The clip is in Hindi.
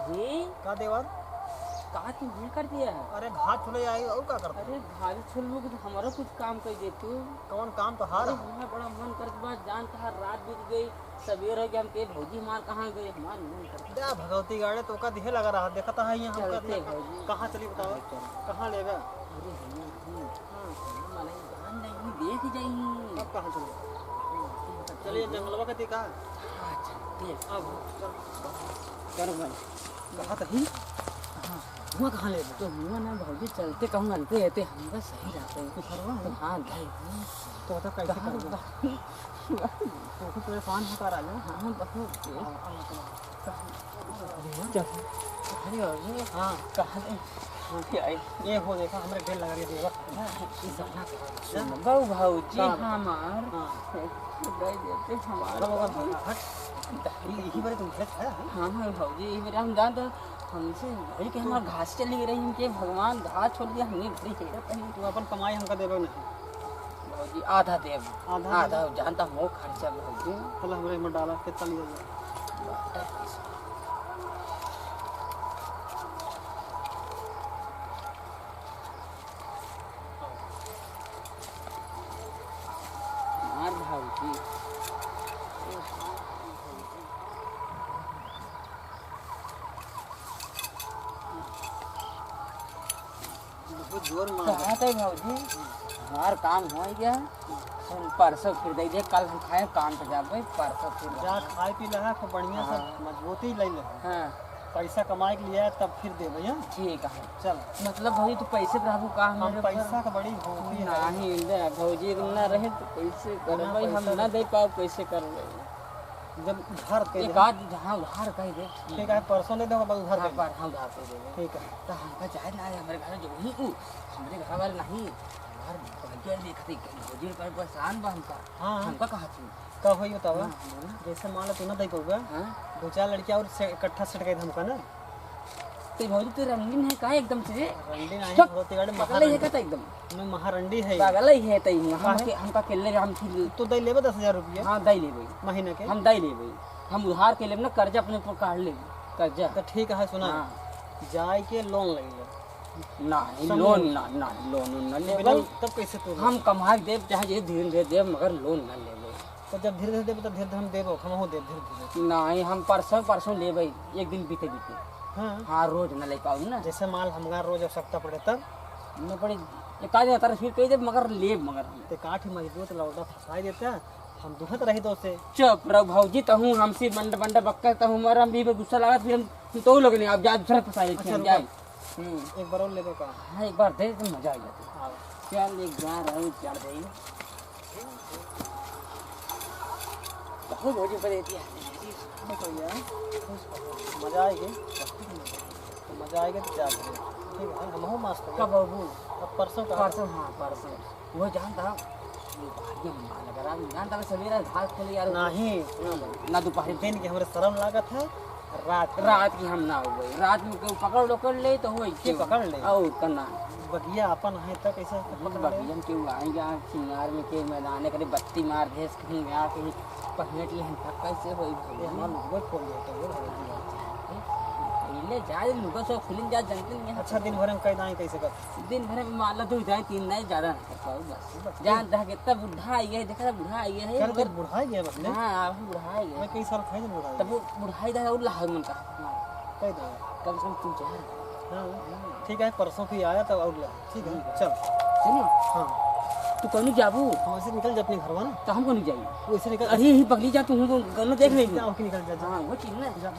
भाऊजी का देवर का तू भूल कर दिया है? अरे घाट चले आई और का करता अरे भाई छोड़ लोग हमारा कुछ काम कर दे तू। कौन काम तो हार अरे हमारा बड़ा मन करत बा जान कहा रात बीत गई सवेर हो गया हम के भौजी मार कहाँ गए हमार मन करत जा भगवती गाड़े तो का दिहे लगा रहा देखा था यहाँ हम चलते करते भौजी। कहाँ चली बताओ कहाँ ले गए अरे हम माने जान नहीं देख जाई अब कहाँ चले चलिए जंगलवा का दिखा हां चलते अब कर भाई कहाँ तही हां हुआ कहाँ ले गए तो हुआ ना भौजी चलते कहूँ अंते रहते हम बस सही रहते हैं तू करवा है हाँ भाई तो बता कैसे कर तो कुछ परेशान होता रहा है हाँ बहुत अरे अरे हाँ कहा ये हो देखा हमारे ढेर लगा रही देवर बहु भौजी हमार हाँ दे देते हमारा यही बारे तुम है हाँ हाँ भौजी ये मेरा हम जान तो हमसे भाई के हमारा घास चली रही इनके भगवान घास छोड़ दिया हमने भरी है कहीं तू अपन कमाई हमका देबो नहीं भौजी आधा देव आधा आधा जानता हो खर्चा भौजी चल हमरे में डाला कितना लिया मार भौजी बहुत जोर मार कहा था भौजी हमार काम हो गया परसों फिर दे दे कल हम खाए काम पे जाबे परसों फिर जा खाए पी लहा खूब बढ़िया से मजबूती ले ले हाँ पैसा कमाए के लिए तब फिर दे भैया ठीक है चल मतलब भौजी तू पैसे प्रभु का हम मेरे पैसा का बड़ी होती है नहीं दे भौजी ना रहे तो कैसे करबे हम ना दे पाओ कैसे करबे जब उधार पे एक आध जहाँ उधार कह दे ठीक है परसों दे दोगे उधार हाँ पे पर हम उधार पे देंगे ठीक है तो हमका चाहे ना हमारे घर जो ही तू हमारे घर वाले नहीं हमार भाग्य देखते भौजी पर परेशान बा हमका हाँ हमका कहा तू कब होई बताओ हाँ जैसे मान लो तू ना दे पाऊगा हाँ दो चार लड़कियां और से इकट्ठा सेट गए हमका ना तो भौजी तू रंगीन है का एकदम से रंडी नहीं चुप। होती गाड़ी पागल है का एकदम मैं महारंडी है पागल है तई हमका केले हम फिर तो दे लेबे 10,000 रुपया हाँ दई लेबे महीने के हम दई लेबे हम उधार के लेब ना कर्जा अपने ऊपर काट लेब कर्जा तो ठीक है सुना हाँ जाए के लोन ले ले नहीं लोन ना ना लोन ना बिना लेबे तब कैसे तू हम कमा देब चाहे जे धीरे धीरे देब मगर लोन ना लेबे तो जब धीरे धीरे देबे तो धीरे धीरे हम देबो हम हो देब धीरे धीरे नहीं हम परसों परसों लेबे एक दिन बीते बीते हाँ हाँ रोज ना ले पाऊ ना जैसे माल हमारा रोज आवश्यकता पड़े तब न पड़े एक आध तार फिर कह दे मगर लेब मगर हम ते काठ मजबूत लौटा फंसाई देता हम दुखत रही तो से चुप रहो भौजी कहूँ हमसे बंड बंड बक्का कहूँ हमारा हम भी गुस्सा लगा फिर हम तो लोग नहीं अब जा दूसरा फंसा लेते हम जाए एक बार और लेबे का हाँ एक बार दे तो मजा आ जाता हाँ चल एक बार रहो चल रही कहूँ भौजी पर देती है मजा आएगी तो मजा आएगी तो क्या करें ठीक है हम हो मस्त कब बाबू अब परसों का परसों हाँ परसों वो जानता जानता सवेरा घास खेले यार नहीं ना दोपहर दिन के हमारे शर्म लागत है रात रात की हम ना हो गई रात में कोई पकड़ ले तो हो के पकड़ ले और करना बगिया अपन है तो कैसे बगियन के आएगा सिंगार में के मैदान करे बत्ती मार भेस कहीं गया कहीं पहने के हम कैसे हो हमारा लोग खोल देते हैं पहले जाए लोगों से फिल्म जा जानते नहीं अच्छा दिन भर में कई दाएं कैसे कर दिन भर में मान लो 2 जाए 3 नहीं ज्यादा ना कर पाओ बस जान रहा के तब बुढ़ा आई है देखा बुढ़ा आई है चल कर बुढ़ाई गया बस हां अब बुढ़ा आई मैं है कई साल खाई नहीं बुढ़ाई तब वो बुढ़ाई दा और लाग मन का कई दे कम से कम 3 4 हाँ ठीक है परसों की आया तब और ले ठीक है चल सुनो हाँ तू कहनु जाबू हम ऐसे निकल जा अपने घर में ना तो हम कहनु जाई वैसे निकल अरे ही पगली जा तू गनो देख ले जाओ कि निकल जा हां वो चीज ना जा